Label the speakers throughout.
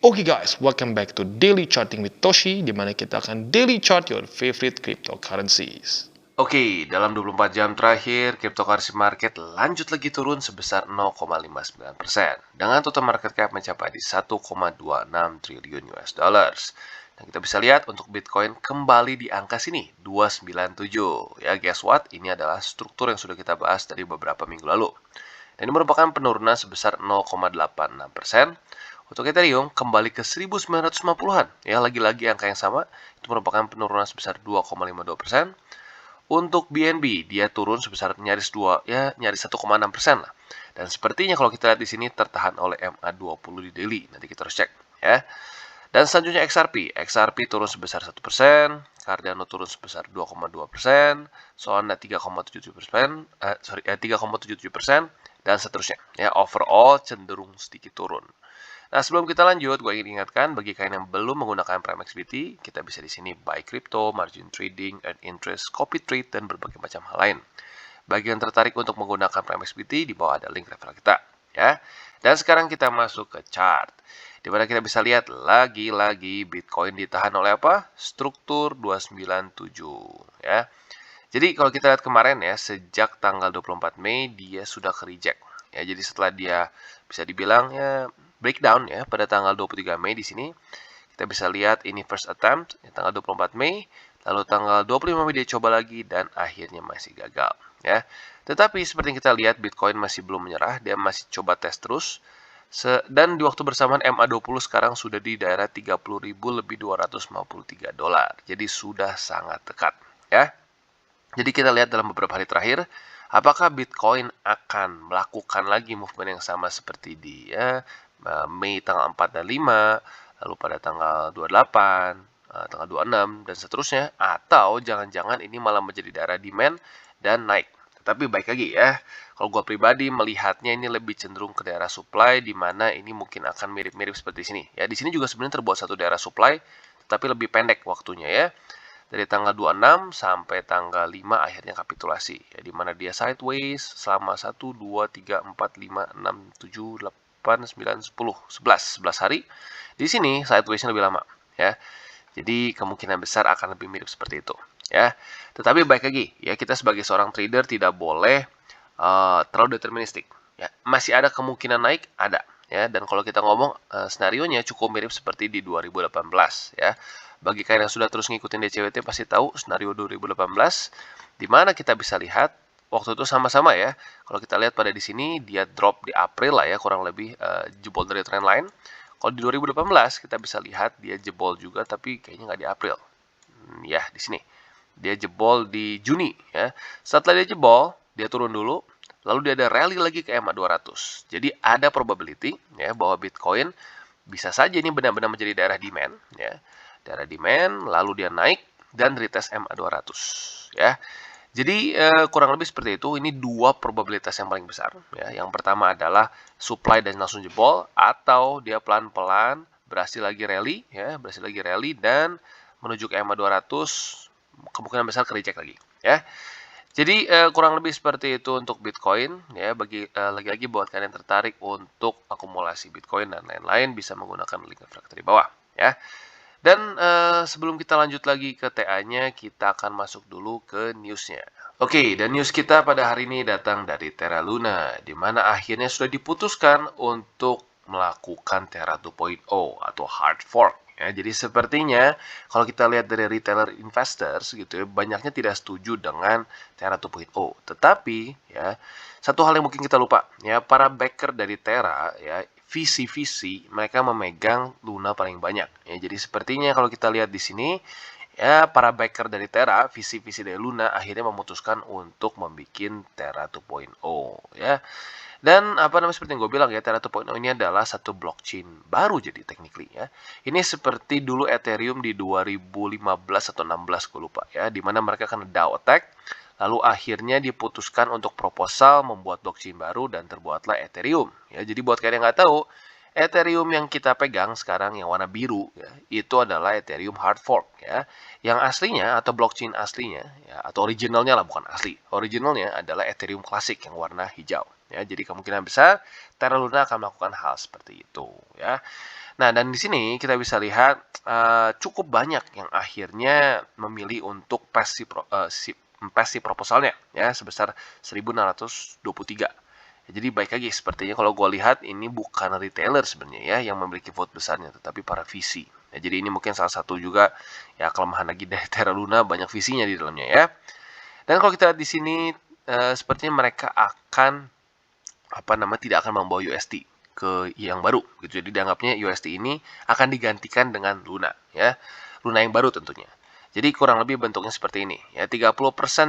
Speaker 1: Oke guys, welcome back to Daily Charting with Toshi, di mana kita akan daily chart your favorite cryptocurrencies.
Speaker 2: Oke, dalam 24 jam terakhir, cryptocurrency market lanjut lagi turun sebesar 0,59%, dengan total market cap mencapai di 1,26 triliun US dollars. Dan kita bisa lihat untuk Bitcoin kembali di angka sini, 297. Ya, guess what? Ini adalah struktur yang sudah kita bahas dari beberapa minggu lalu. Dan ini merupakan penurunan sebesar 0,86%. Untuk Ethereum kembali ke 1950-an. Ya, lagi-lagi angka yang sama, itu merupakan penurunan sebesar 2,52%. Untuk BNB, dia turun sebesar nyaris 1,6% lah. Dan sepertinya kalau kita lihat di sini tertahan oleh MA20 di daily. Nanti kita harus cek ya. Dan selanjutnya XRP turun sebesar 1%, Cardano turun sebesar 2,2%, Solana 3,77%, 3,77%, dan seterusnya. Ya, overall cenderung sedikit turun. Nah, sebelum kita lanjut, gue ingin ingatkan bagi kalian yang belum menggunakan Prime XBT, kita bisa di sini buy crypto, margin trading, earn interest, copy trade, dan berbagai macam hal lain. Bagi yang tertarik untuk menggunakan Prime XBT, di bawah ada link referral kita. Ya. Dan sekarang kita masuk ke chart. Di mana kita bisa lihat lagi-lagi Bitcoin ditahan oleh apa? Struktur 297. Ya. Jadi kalau kita lihat kemarin ya, sejak tanggal 24 Mei dia sudah ke reject. Ya, jadi setelah dia bisa dibilang ya breakdown ya pada tanggal 23 Mei di sini kita bisa lihat ini first attempt ya, tanggal 24 Mei, lalu tanggal 25 Mei dia coba lagi dan akhirnya masih gagal ya. Tetapi seperti yang kita lihat Bitcoin masih belum menyerah, dia masih coba tes terus. Dan di waktu bersamaan MA20 sekarang sudah di daerah 30.000 lebih 253 dolar. Jadi sudah sangat dekat ya. Jadi kita lihat dalam beberapa hari terakhir, apakah Bitcoin akan melakukan lagi movement yang sama seperti di Mei tanggal 4 dan 5, lalu pada tanggal 28, tanggal 26, dan seterusnya, atau jangan-jangan ini malah menjadi daerah demand dan naik. Tetapi baik lagi ya, kalau gue pribadi melihatnya ini lebih cenderung ke daerah supply, di mana ini mungkin akan mirip-mirip seperti sini. Ya, di sini juga sebenarnya terbuat satu daerah supply, tetapi lebih pendek waktunya ya. Dari tanggal 26 sampai tanggal 5 akhirnya kapitulasi. Ya, di mana dia sideways selama 1, 2, 3, 4, 5, 6, 7, 8, 9, 10, 11 hari. Di sini sideways-nya lebih lama. Ya. Jadi kemungkinan besar akan lebih mirip seperti itu. Ya. Tetapi baik lagi, ya kita sebagai seorang trader tidak boleh terlalu deterministik. Ya. Masih ada kemungkinan naik, ada. Ya, dan kalau kita ngomong skenario-nya cukup mirip seperti di 2018 ya. Bagi kalian yang sudah terus ngikutin DCWT pasti tahu skenario 2018 di mana kita bisa lihat waktu itu sama-sama ya. Kalau kita lihat pada di sini dia drop di April lah ya, kurang lebih jebol dari trendline. Kalau di 2018 kita bisa lihat dia jebol juga tapi kayaknya nggak di April. Ya, di sini. Dia jebol di Juni ya. Setelah dia jebol, dia turun dulu, lalu dia ada rally lagi ke MA200. Jadi ada probability ya bahwa Bitcoin bisa saja ini benar-benar menjadi daerah demand ya. Daerah demand lalu dia naik dan retest MA200 ya. Jadi kurang lebih seperti itu. Ini dua probabilitas yang paling besar ya. Yang pertama adalah supply dan langsung jebol, atau dia pelan-pelan berhasil lagi rally ya, dan menuju ke MA200, kemungkinan besar ke reject lagi ya. Jadi kurang lebih seperti itu untuk Bitcoin ya. Bagi lagi-lagi buat kalian yang tertarik untuk akumulasi Bitcoin dan lain-lain bisa menggunakan link refraktor di bawah ya. Dan sebelum kita lanjut lagi ke TA-nya, kita akan masuk dulu ke newsnya. Oke, dan news kita pada hari ini datang dari Terra Luna, di mana akhirnya sudah diputuskan untuk melakukan Terra 2.0 atau hard fork. Ya, jadi sepertinya kalau kita lihat dari retailer investors gitu ya, banyaknya tidak setuju dengan Terra 2.0. Tetapi ya, satu hal yang mungkin kita lupa ya, para backer dari Terra ya, VC mereka memegang Luna paling banyak. Ya, jadi sepertinya kalau kita lihat di sini ya, para backer dari Terra, VC dari Luna akhirnya memutuskan untuk membuat Terra 2.0 ya. Dan apa namanya seperti yang gue bilang ya, Terra 2.0 ini adalah satu blockchain baru jadi technically ya. Ini seperti dulu Ethereum di 2015 atau 16 gue lupa ya, di mana mereka kena DAO attack. Lalu akhirnya diputuskan untuk proposal membuat blockchain baru dan terbuatlah Ethereum. Ya, jadi buat kalian yang nggak tahu, Ethereum yang kita pegang sekarang yang warna biru ya, itu adalah Ethereum hard fork ya. Yang aslinya atau blockchain aslinya ya, atau originalnya lah, bukan asli. Originalnya adalah Ethereum klasik yang warna hijau ya. Jadi kemungkinan besar Terra Luna akan melakukan hal seperti itu ya. Nah, dan di sini kita bisa lihat cukup banyak yang akhirnya memilih untuk passive proposalnya ya sebesar 1.623. Ya, jadi baik lagi sepertinya kalau gue lihat ini bukan retailer sebenarnya ya yang memiliki vote besarnya, tetapi para VC. Ya, jadi ini mungkin salah satu juga ya kelemahan lagi dari Terra Luna, banyak VC-nya di dalamnya ya. Dan kalau kita lihat di sini sepertinya mereka akan tidak akan membawa USD ke yang baru gitu. Jadi dianggapnya USD ini akan digantikan dengan Luna ya. Luna yang baru tentunya. Jadi kurang lebih bentuknya seperti ini ya. 30%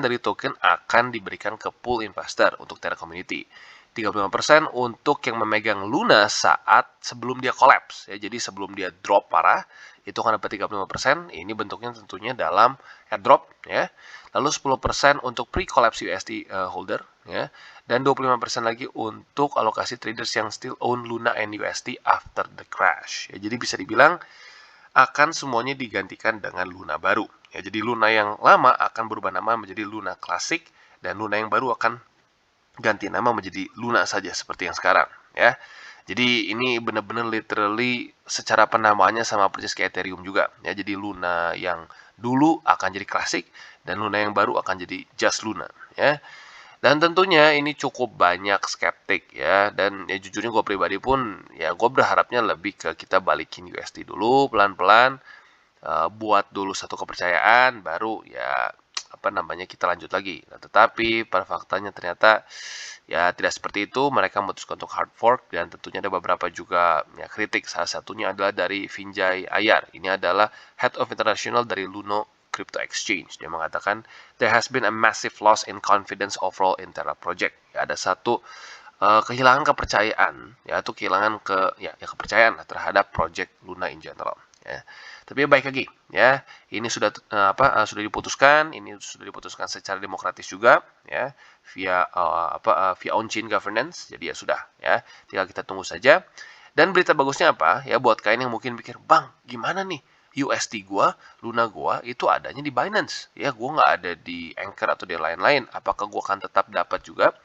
Speaker 2: dari token akan diberikan ke pool investor untuk Terra Community. 35% untuk yang memegang Luna saat sebelum dia collapse ya. Jadi sebelum dia drop parah itu akan dapat 35%. Ini bentuknya tentunya dalam airdrop ya. Lalu 10% untuk pre-collapse USD holder ya. Dan 25% lagi untuk alokasi traders yang still own Luna and USD after the crash. Ya, jadi bisa dibilang akan semuanya digantikan dengan Luna baru. Ya, jadi Luna yang lama akan berubah nama menjadi Luna Classic dan Luna yang baru akan ganti nama menjadi Luna saja seperti yang sekarang. Ya, jadi ini benar-benar literally secara penamaannya sama persis kayak Ethereum juga. Ya, jadi Luna yang dulu akan jadi Classic dan Luna yang baru akan jadi Just Luna. Ya. Dan tentunya ini cukup banyak skeptik ya. Dan ya jujurnya gue pribadi pun ya gue berharapnya lebih ke kita balikin USD dulu pelan-pelan. Buat dulu satu kepercayaan baru ya kita lanjut lagi. Nah, tetapi pada faktanya ternyata ya tidak seperti itu. Mereka memutuskan untuk hard fork dan tentunya ada beberapa juga ya kritik. Salah satunya adalah dari Vinjay Ayar. Ini adalah Head of International dari Luno Crypto Exchange. Dia mengatakan there has been a massive loss in confidence overall in Terra Project. Ya, ada satu kehilangan kepercayaan, yaitu kehilangan kepercayaan terhadap project Luna in general. Ya. Tapi baik lagi, ya ini sudah sudah diputuskan secara demokratis juga, ya via on-chain governance. Jadi ya sudah, ya tinggal kita tunggu saja. Dan berita bagusnya apa? Ya buat kalian yang mungkin pikir, bang, gimana nih? USD gua, Luna gua itu adanya di Binance. Ya, gua nggak ada di Anchor atau di lain-lain. Apakah gua akan tetap dapat juga?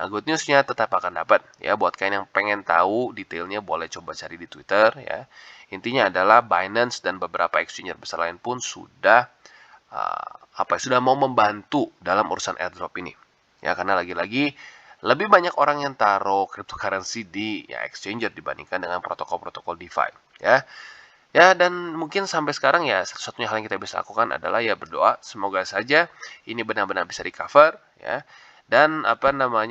Speaker 2: Nah, good news-nya tetap akan dapat. Ya, buat kalian yang pengen tahu detailnya boleh coba cari di Twitter ya. Intinya adalah Binance dan beberapa exchange besar lain pun sudah sudah mau membantu dalam urusan airdrop ini. Ya, karena lagi-lagi lebih banyak orang yang taruh cryptocurrency di ya exchanger dibandingkan dengan protokol-protokol DeFi ya. Ya, dan mungkin sampai sekarang ya satu-satunya hal yang kita bisa lakukan adalah ya berdoa semoga saja ini benar-benar bisa di-cover ya. Dan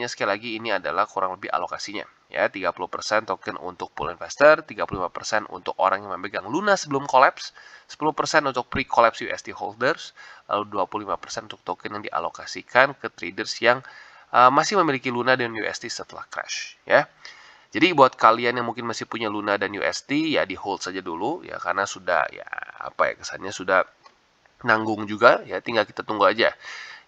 Speaker 2: sekali lagi ini adalah kurang lebih alokasinya ya, 30% token untuk pool investor, 35% untuk orang yang memegang Luna sebelum collapse, 10% untuk pre-collapse USD holders, lalu 25% untuk token yang dialokasikan ke traders yang masih memiliki Luna dan USD setelah crash ya. Jadi buat kalian yang mungkin masih punya Luna dan USD ya di hold saja dulu ya, karena sudah ya kesannya sudah nanggung juga ya, tinggal kita tunggu aja.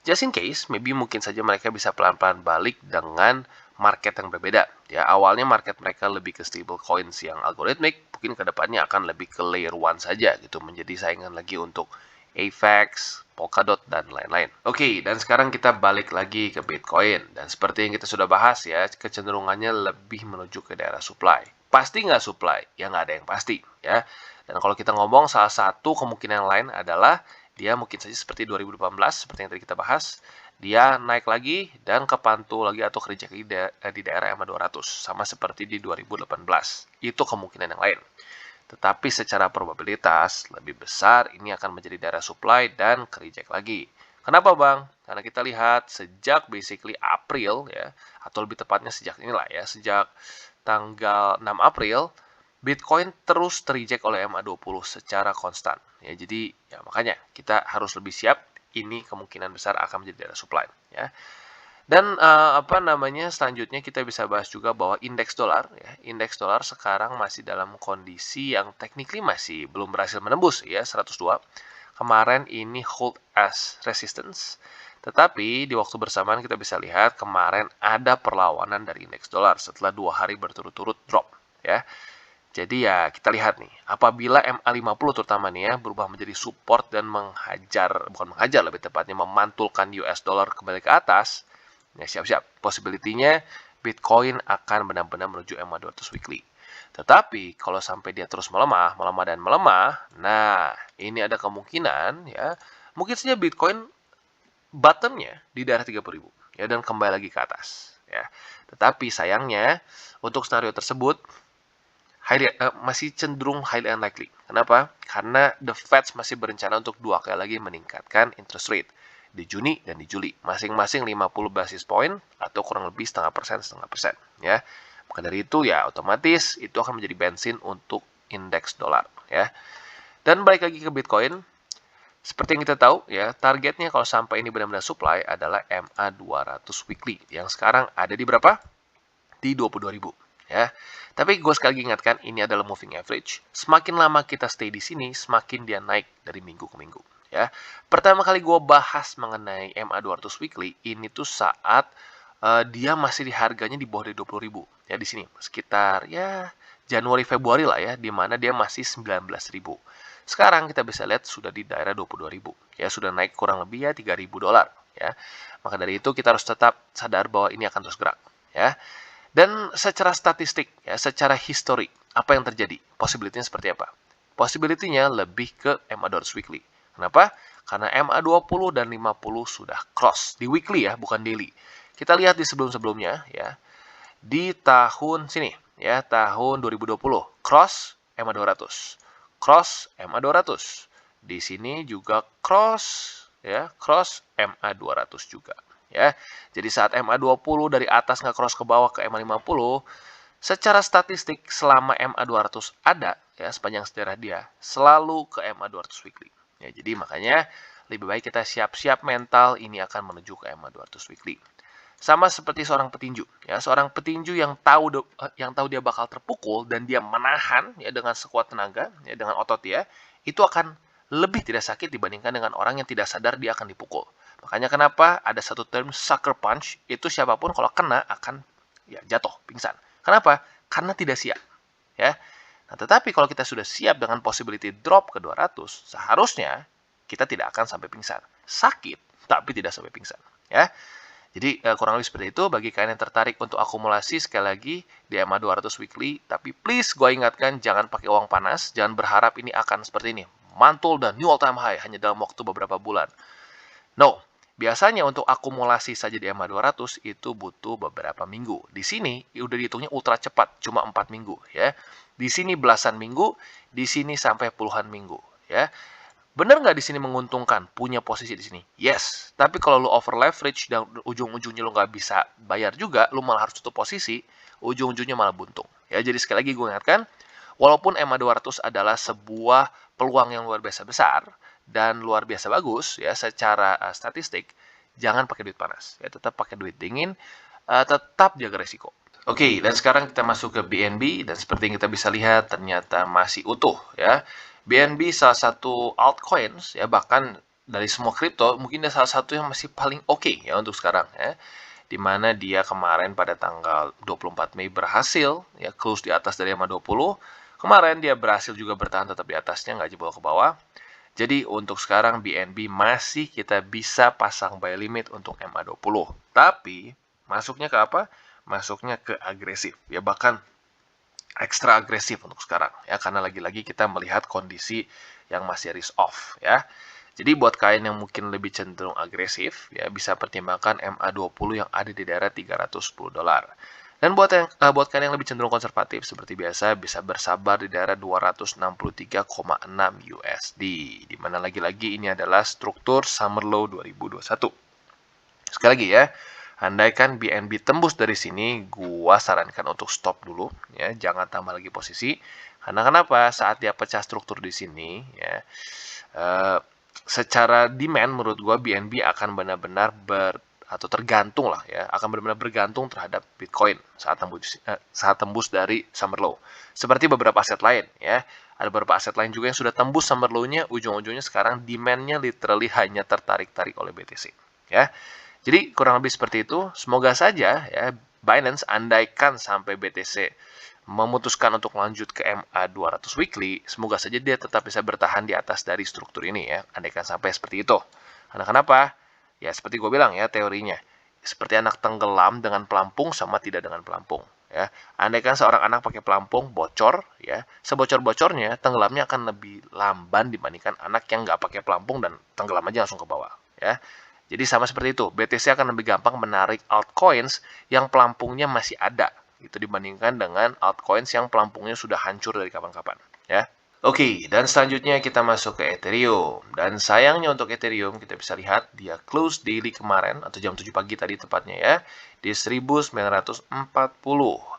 Speaker 2: Just in case, maybe mungkin saja mereka bisa pelan-pelan balik dengan market yang berbeda. Ya, awalnya market mereka lebih ke stable coins yang algoritmik, mungkin kedepannya akan lebih ke layer 1 saja gitu, menjadi saingan lagi untuk AVAX, Polkadot, dan lain-lain. Oke, dan sekarang kita balik lagi ke Bitcoin. Dan seperti yang kita sudah bahas ya, kecenderungannya lebih menuju ke daerah supply. Pasti nggak supply? Ya nggak ada yang pasti ya. Dan kalau kita ngomong, salah satu kemungkinan lain adalah dia mungkin saja seperti 2018, seperti yang tadi kita bahas, dia naik lagi dan kepantul lagi atau kerja di daerah EMA 200, sama seperti di 2018. Itu kemungkinan yang lain. Tetapi secara probabilitas lebih besar ini akan menjadi daerah supply dan ke-reject lagi. Kenapa bang? Karena kita lihat sejak basically April ya, atau lebih tepatnya sejak sejak tanggal 6 April, Bitcoin terus ter-reject oleh MA20 secara konstan. Ya, jadi ya makanya kita harus lebih siap, ini kemungkinan besar akan menjadi daerah supply ya. Dan selanjutnya kita bisa bahas juga bahwa indeks dolar ya. Indeks dolar sekarang masih dalam kondisi yang technically masih belum berhasil menembus ya 102. Kemarin ini hold as resistance. Tetapi di waktu bersamaan kita bisa lihat kemarin ada perlawanan dari indeks dolar setelah 2 hari berturut-turut drop ya. Jadi ya kita lihat nih, apabila MA50 terutama nih ya berubah menjadi support dan lebih tepatnya memantulkan US dollar kembali ke atas, ya siap-siap possibility-nya Bitcoin akan benar-benar menuju MA200 weekly. Tetapi kalau sampai dia terus melemah, melemah dan melemah, nah ini ada kemungkinan ya, mungkin saja Bitcoin bottomnya di daerah 30.000 ya dan kembali lagi ke atas ya. Tetapi sayangnya untuk skenario tersebut masih cenderung highly unlikely. Kenapa? Karena the Fed masih berencana untuk 2 kali lagi meningkatkan interest rate di Juni dan di Juli, masing-masing 50 basis point atau kurang lebih setengah persen ya. Maka dari itu ya otomatis itu akan menjadi bensin untuk indeks dolar ya. Dan balik lagi ke Bitcoin, seperti yang kita tahu ya, targetnya kalau sampai ini benar-benar supply adalah MA200 weekly yang sekarang ada di berapa? Di 22.000 ya. Tapi gue sekali lagi ingatkan, ini adalah moving average. Semakin lama kita stay di sini, semakin dia naik dari minggu ke minggu ya. Pertama kali gue bahas mengenai MA200 weekly ini tuh saat dia masih di harganya di bawah dari 20.000 ya, di sini sekitar ya Januari Februari lah ya, di mana dia masih 19.000. Sekarang kita bisa lihat sudah di daerah 22.000 ya, sudah naik kurang lebih ya 3.000 dolar ya. Maka dari itu kita harus tetap sadar bahwa ini akan terus gerak ya. Dan secara statistik ya, secara histori, apa yang terjadi? Possibility-nya seperti apa? Possibility-nya lebih ke MA200 weekly. Kenapa? Karena MA20 dan 50 sudah cross di weekly ya, bukan daily. Kita lihat di sebelum-sebelumnya ya. Di tahun sini ya, tahun 2020 cross MA200. Cross MA200. Di sini juga cross ya, cross MA200 juga ya. Jadi saat MA20 dari atas nggak cross ke bawah ke MA50, secara statistik selama MA200 ada ya sepanjang sejarah dia selalu ke MA200 weekly. Ya, jadi makanya lebih baik kita siap-siap mental ini akan menuju ke MA200 weekly. Sama seperti seorang petinju ya, seorang petinju yang tahu dia bakal terpukul dan dia menahan ya dengan sekuat tenaga ya, dengan otot dia, itu akan lebih tidak sakit dibandingkan dengan orang yang tidak sadar dia akan dipukul. Makanya kenapa ada satu term sucker punch, itu siapapun kalau kena akan ya jatuh, pingsan. Kenapa? Karena tidak siap ya. Nah, tetapi kalau kita sudah siap dengan possibility drop ke 200, seharusnya kita tidak akan sampai pingsan. Sakit, tapi tidak sampai pingsan ya. Jadi kurang lebih seperti itu. Bagi kalian yang tertarik untuk akumulasi, sekali lagi di MA200 weekly, tapi please gue ingatkan jangan pakai uang panas, jangan berharap ini akan seperti ini, mantul dan new all time high hanya dalam waktu beberapa bulan. No, biasanya untuk akumulasi saja di MA200 itu butuh beberapa minggu. Di sini udah dihitungnya ultra cepat, cuma 4 minggu ya. Di sini belasan minggu, di sini sampai puluhan minggu ya. Bener nggak di sini menguntungkan punya posisi di sini? Yes. Tapi kalau lu over leverage dan ujung-ujungnya lu nggak bisa bayar juga, lu malah harus tutup posisi, ujung-ujungnya malah buntung. Ya, jadi sekali lagi gue ingatkan, walaupun MA200 adalah sebuah peluang yang luar biasa besar dan luar biasa bagus ya secara statistik, jangan pakai duit panas. Ya, tetap pakai duit dingin, tetap jaga resiko. Oke, dan sekarang kita masuk ke BNB dan seperti yang kita bisa lihat ternyata masih utuh ya. BNB salah satu altcoins ya, bahkan dari semua kripto mungkin dia salah satu yang masih paling oke ya untuk sekarang ya. Dimana dia kemarin pada tanggal 24 Mei berhasil ya close di atas dari MA20. Kemarin dia berhasil juga bertahan tetap di atasnya, nggak jebol ke bawah. Jadi untuk sekarang BNB masih kita bisa pasang buy limit untuk MA20. Tapi masuknya ke apa? Masuknya ke agresif ya, bahkan ekstra agresif untuk sekarang ya, karena lagi-lagi kita melihat kondisi yang masih risk off ya. Jadi buat kalian yang mungkin lebih cenderung agresif ya, bisa pertimbangkan MA20 yang ada di daerah 310 dolar. Dan buat kalian yang lebih cenderung konservatif seperti biasa bisa bersabar di daerah 263,6 USD, di mana lagi-lagi ini adalah struktur summer low 2021. Sekali lagi ya, andaikan BNB tembus dari sini, gua sarankan untuk stop dulu ya, jangan tambah lagi posisi. Karena kenapa? Saat dia pecah struktur di sini ya, secara demand menurut gua BNB akan benar-benar atau tergantung lah ya, akan benar-benar bergantung terhadap Bitcoin saat tembus dari summer low. Seperti beberapa aset lain ya. Ada beberapa aset lain juga yang sudah tembus summer low-nya, ujung-ujungnya sekarang demand-nya literally hanya tertarik-tarik oleh BTC ya. Jadi kurang lebih seperti itu. Semoga saja ya Binance andaikan sampai BTC memutuskan untuk lanjut ke MA200 weekly, semoga saja dia tetap bisa bertahan di atas dari struktur ini ya. Andaikan sampai seperti itu. Karena kenapa? Ya seperti gue bilang ya teorinya. Seperti anak tenggelam dengan pelampung sama tidak dengan pelampung. ya. Andaikan seorang anak pakai pelampung bocor, ya, sebocor-bocornya tenggelamnya akan lebih lamban dibandingkan anak yang nggak pakai pelampung dan tenggelam aja langsung ke bawah, ya. Jadi sama seperti itu, BTC akan lebih gampang menarik altcoins yang pelampungnya masih ada, itu dibandingkan dengan altcoins yang pelampungnya sudah hancur dari kapan-kapan, ya. Oke, dan selanjutnya kita masuk ke Ethereum. Dan sayangnya untuk Ethereum, kita bisa lihat dia close daily kemarin, atau jam 7 pagi tadi tepatnya ya, di 1940.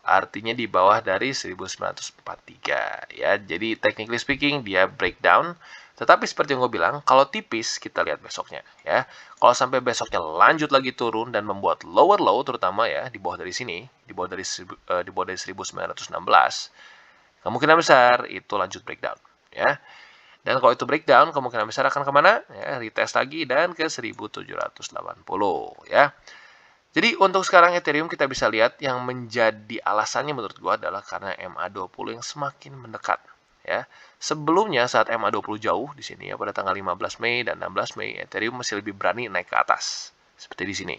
Speaker 2: Artinya di bawah dari 1943. Ya, jadi technically speaking, dia breakdown. Tetapi seperti yang gue bilang, kalau tipis, kita lihat besoknya. Ya, kalau sampai besoknya lanjut lagi turun dan membuat lower low, terutama ya, di bawah dari sini, di bawah dari 1916, kemungkinan besar itu lanjut breakdown, ya. Dan kalau itu breakdown, kemungkinan besar akan kemana? Ya, retest lagi dan ke 1780, ya. Jadi untuk sekarang Ethereum kita bisa lihat yang menjadi alasannya menurut gua adalah karena MA20 yang semakin mendekat, ya. Sebelumnya saat MA20 jauh di sini ya pada tanggal 15 Mei dan 16 Mei, Ethereum masih lebih berani naik ke atas seperti di sini.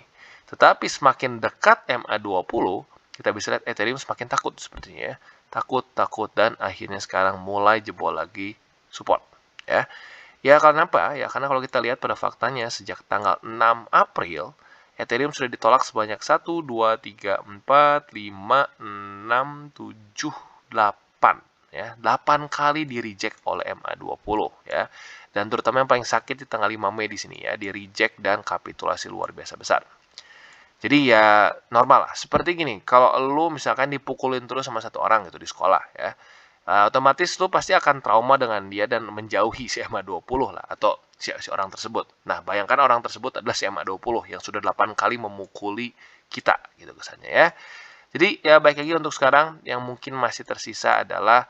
Speaker 2: Tetapi semakin dekat MA20, kita bisa lihat Ethereum semakin takut sepertinya ya. Takut, dan akhirnya sekarang mulai jebol lagi support, ya. Ya karena apa? Ya karena kalau kita lihat pada faktanya sejak tanggal 6 April, Ethereum sudah ditolak sebanyak 1, 2, 3, 4, 5, 6, 7, 8. Ya, 8 kali di reject oleh MA20 ya. Dan terutama yang paling sakit di tanggal 5 Mei di sini ya, di reject dan kapitulasi luar biasa besar. Jadi ya normal lah. Seperti gini, kalau lu misalkan dipukulin terus sama satu orang gitu di sekolah ya, otomatis lu pasti akan trauma dengan dia dan menjauhi si MA20 lah atau si orang tersebut. Nah, bayangkan orang tersebut adalah si MA20 yang sudah 8 kali memukuli kita gitu kesannya ya. Jadi ya baik lagi untuk sekarang yang mungkin masih tersisa adalah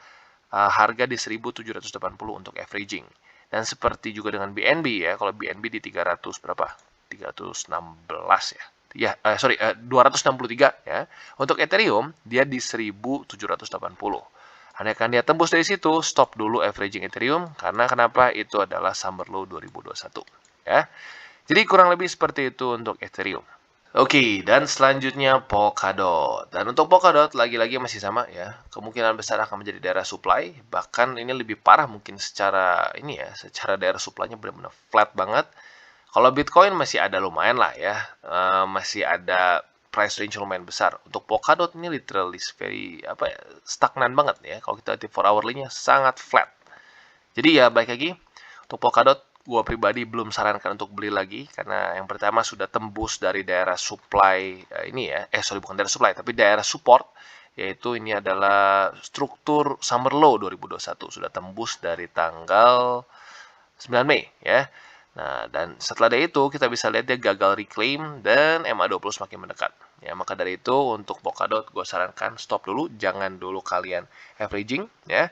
Speaker 2: harga di 1780 untuk averaging. Dan seperti juga dengan BNB ya, kalau BNB di 300 berapa? 316 ya. Ya, 263 ya. Untuk Ethereum dia di 1780. Andaikan dia tembus dari situ, stop dulu averaging Ethereum karena kenapa? Itu adalah summer low 2021 ya. Jadi kurang lebih seperti itu untuk Ethereum. Oke, dan selanjutnya Polkadot. Dan untuk Polkadot lagi-lagi masih sama ya. Kemungkinan besar akan menjadi daerah supply, bahkan ini lebih parah mungkin secara ini ya, secara daerah supply-nya benar-benar flat banget. Kalau Bitcoin masih ada lumayan lah ya, masih ada price range lumayan besar. Untuk Polkadot ini literally very apa ya, stagnan banget ya. Kalau kita lihat 4 hourly-nya sangat flat. Jadi ya baik lagi untuk Polkadot gue pribadi belum sarankan untuk beli lagi karena yang pertama sudah tembus dari daerah supply ini ya, bukan daerah supply tapi daerah support, yaitu ini adalah struktur summer low 2021 sudah tembus dari tanggal 9 Mei ya. Nah, dan setelah dari itu kita bisa lihat dia gagal reclaim dan MA20 semakin mendekat. Ya, maka dari itu untuk Polkadot gue sarankan stop dulu, jangan dulu kalian averaging ya.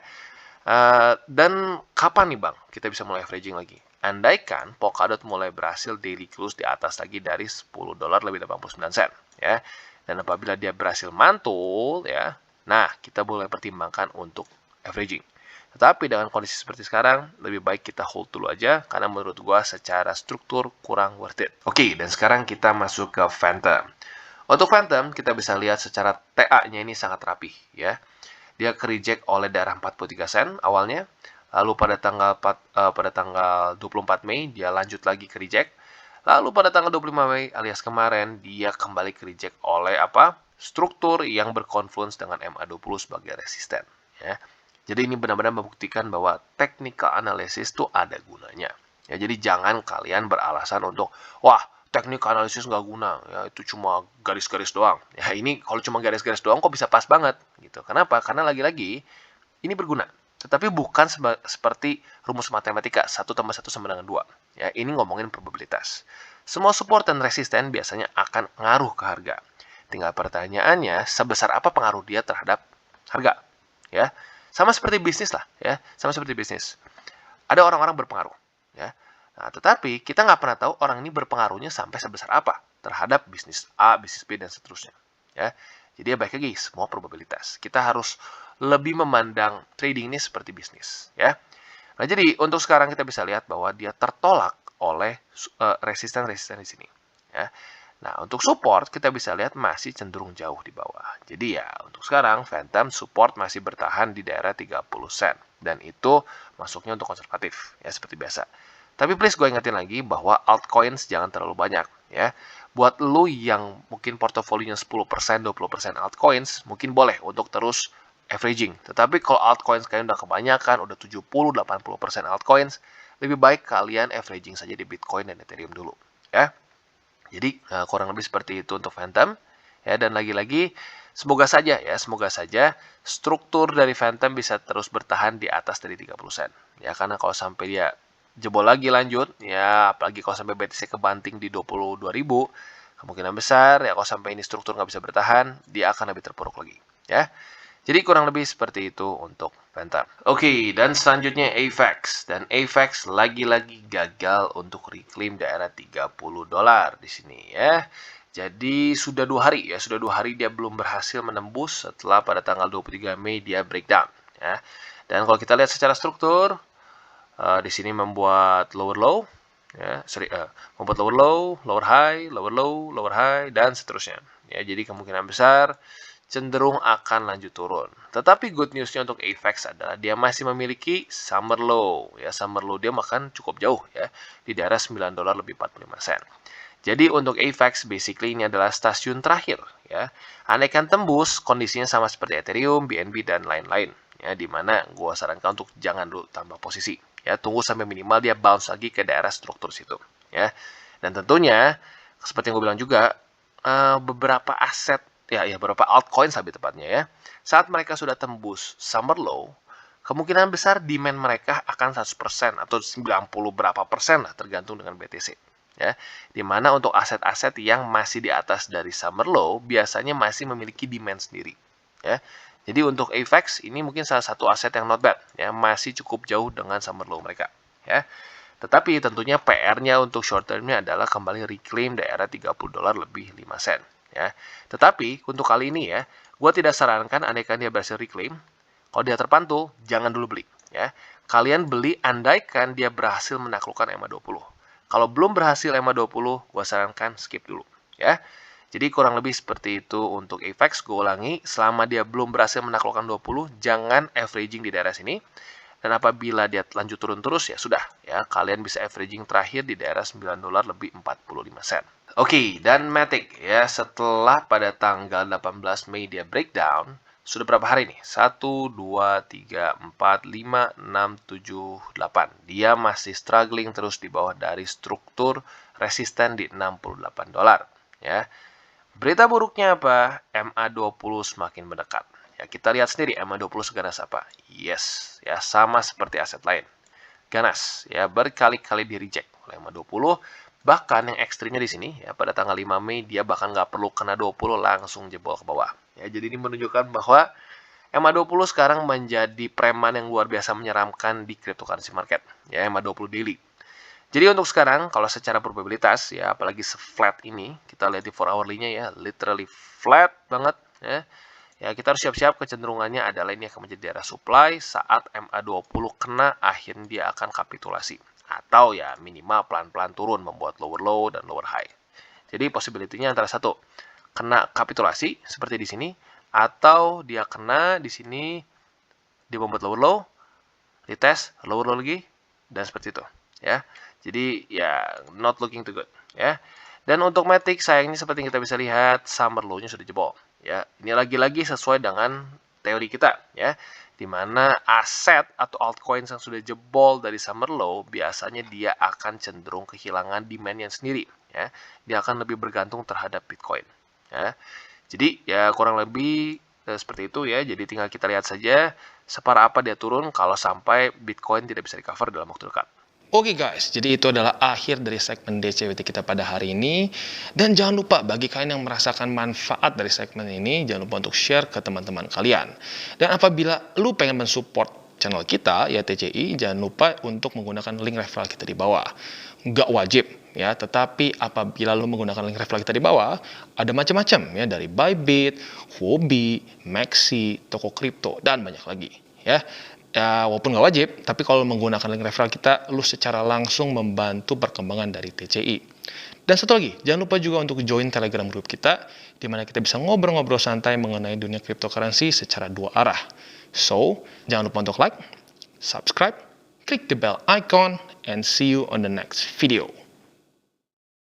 Speaker 2: Dan kapan nih Bang kita bisa mulai averaging lagi? Andaikan Polkadot mulai berhasil daily close di atas lagi dari $10 lebih 89 sen ya. Dan apabila dia berhasil mantul ya, nah kita boleh pertimbangkan untuk averaging. Tetapi dengan kondisi seperti sekarang, lebih baik kita hold dulu aja karena menurut gua secara struktur kurang worth it. Oke, dan sekarang kita masuk ke Phantom. Untuk Phantom kita bisa lihat secara TA-nya ini sangat rapi ya. Dia ke-reject oleh daerah 43 sen awalnya. Lalu pada tanggal 24 Mei dia lanjut lagi ke-reject. Lalu pada tanggal 25 Mei alias kemarin dia kembali ke-reject oleh apa? Struktur yang berkonfluence dengan MA20 sebagai resisten ya. Jadi ini benar-benar membuktikan bahwa technical analysis itu ada gunanya. Ya, jadi jangan kalian beralasan untuk wah, technical analysis nggak guna, ya itu cuma garis-garis doang. Ya ini kalau cuma garis-garis doang kok bisa pas banget gitu. Kenapa? Karena lagi-lagi ini berguna. Tetapi bukan seperti rumus matematika 1 tambah 1 sama dengan 2. Ya, ini ngomongin probabilitas. Semua support dan resisten biasanya akan ngaruh ke harga. Tinggal pertanyaannya, sebesar apa pengaruh dia terhadap harga? Ya, sama seperti bisnis lah, ya, sama seperti bisnis. Ada orang-orang berpengaruh, ya. Nah, tetapi kita nggak pernah tahu orang ini berpengaruhnya sampai sebesar apa terhadap bisnis A, bisnis B, dan seterusnya. Ya, jadi ya baik lagi, semua probabilitas. Kita harus lebih memandang trading ini seperti bisnis, ya. Nah, jadi untuk sekarang kita bisa lihat bahwa dia tertolak oleh resisten-resisten di sini, ya. Nah, untuk support kita bisa lihat masih cenderung jauh di bawah. Jadi ya, untuk sekarang Phantom support masih bertahan di daerah 30 sen. Dan itu masuknya untuk konservatif, ya seperti biasa. Tapi please gue ingetin lagi bahwa altcoins jangan terlalu banyak, ya. Buat lu yang mungkin portofolionya 10%, 20% altcoins, mungkin boleh untuk terus averaging. Tetapi kalau altcoins kalian udah kebanyakan, udah 70-80% altcoins, lebih baik kalian averaging saja di Bitcoin dan Ethereum dulu, ya. Jadi kurang lebih seperti itu untuk Phantom, ya. Dan lagi-lagi semoga saja struktur dari Phantom bisa terus bertahan di atas dari 30 sen. Ya, karena kalau sampai dia jebol lagi lanjut, ya apalagi kalau sampai BTC kebanting di 22.000, kemungkinan besar ya kalau sampai ini struktur nggak bisa bertahan, dia akan lebih terpuruk lagi, ya. Jadi kurang lebih seperti itu untuk Phantom. Oke, dan selanjutnya AVAX. Dan AVAX lagi-lagi gagal untuk reclaim daerah 30 dolar di sini ya. Jadi sudah 2 hari ya, sudah 2 hari dia belum berhasil menembus setelah pada tanggal 23 Mei dia breakdown ya. Dan kalau kita lihat secara struktur, di sini membuat lower low ya, membuat lower low, lower high, lower low, lower high dan seterusnya. Ya, jadi kemungkinan besar cenderung akan lanjut turun. Tetapi good newsnya untuk AVAX adalah dia masih memiliki summer low. Ya, summer low dia makan cukup jauh ya, di daerah 9 dolar lebih 45 sen. Jadi untuk AVAX basically ini adalah stasiun terakhir ya. Andaikan tembus, kondisinya sama seperti Ethereum, BNB dan lain-lain ya, di mana gua sarankan untuk jangan dulu tambah posisi. Ya, tunggu sampai minimal dia bounce lagi ke daerah struktur situ ya. Dan tentunya seperti yang gue bilang juga, beberapa aset beberapa altcoins lebih tepatnya ya. Saat mereka sudah tembus summer low, kemungkinan besar demand mereka akan 100% atau 90 berapa persen lah tergantung dengan BTC. Ya, dimana untuk aset-aset yang masih di atas dari summer low biasanya masih memiliki demand sendiri. Ya, jadi untuk AVAX ini mungkin salah satu aset yang not bad, ya masih cukup jauh dengan summer low mereka. Ya, tetapi tentunya PR-nya untuk short term-nya adalah kembali reclaim daerah 30 dolar lebih 5 sen. Ya. Tetapi untuk kali ini ya, gue tidak sarankan andaikan dia berhasil reclaim, kalau dia terpantul, jangan dulu beli. Ya. Kalian beli andaikan dia berhasil menaklukkan EMA20. Kalau belum berhasil EMA20, gue sarankan skip dulu. Ya. Jadi kurang lebih seperti itu untuk AVAX. Gue ulangi, selama dia belum berhasil menaklukkan 20, jangan averaging di daerah sini. Dan apabila dia lanjut turun terus, ya sudah. Ya, kalian bisa averaging terakhir di daerah 9 dolar lebih 45 sen. Oke, dan Matic ya setelah pada tanggal 18 Mei dia breakdown, sudah berapa hari nih? 1, 2, 3, 4, 5, 6, 7, 8. Dia masih struggling terus di bawah dari struktur resisten di 68 dolar. Ya. Berita buruknya apa? MA20 semakin mendekat. Ya, kita lihat sendiri MA20 seganas apa? Yes, ya sama seperti aset lain. Ganas, ya berkali-kali di reject oleh MA20. Bahkan yang ekstrimnya di sini, ya pada tanggal 5 Mei dia bahkan nggak perlu kena 20 langsung jebol ke bawah. Ya, jadi ini menunjukkan bahwa MA20 sekarang menjadi preman yang luar biasa menyeramkan di cryptocurrency market. Ya, MA20 daily. Jadi untuk sekarang, kalau secara probabilitas, ya apalagi se-flat ini, kita lihat di 4 hourly-nya ya, literally flat banget. Ya, ya kita harus siap-siap kecenderungannya adalah ini akan menjadi daerah supply saat MA20 kena, akhirnya dia akan kapitulasi. Atau ya minimal pelan-pelan turun membuat lower low dan lower high. Jadi possibility-nya antara satu, kena kapitulasi seperti di sini, atau dia kena di sini, dia membuat lower low, dites lower low lagi, dan seperti itu. Ya, jadi ya not looking too good. Ya, dan untuk Matic sayangnya seperti yang kita bisa lihat summer low-nya sudah jebol. Ya, ini lagi-lagi sesuai dengan teori kita. Ya, di mana aset atau altcoins yang sudah jebol dari summer low biasanya dia akan cenderung kehilangan demand-nya sendiri ya. Dia akan lebih bergantung terhadap Bitcoin ya. Jadi ya kurang lebih seperti itu ya. Jadi tinggal kita lihat saja separah apa dia turun kalau sampai Bitcoin tidak bisa recover dalam waktu dekat.
Speaker 1: Oke guys, jadi itu adalah akhir dari segmen DCWT kita pada hari ini. Dan jangan lupa bagi kalian yang merasakan manfaat dari segmen ini, jangan lupa untuk share ke teman-teman kalian. Dan apabila lu pengen mensupport channel kita, ya TCI, jangan lupa untuk menggunakan link referral kita di bawah. Nggak wajib, ya, tetapi apabila lu menggunakan link referral kita di bawah, ada macam-macam ya, dari Bybit, Huobi, Maxi, toko kripto, dan banyak lagi. Ya, walaupun nggak wajib, tapi kalau menggunakan link referral kita, lu secara langsung membantu perkembangan dari TCI. Dan satu lagi, jangan lupa juga untuk join Telegram group kita, di mana kita bisa ngobrol-ngobrol santai mengenai dunia cryptocurrency secara dua arah. So, jangan lupa untuk like, subscribe, click the bell icon, and see you on the next video.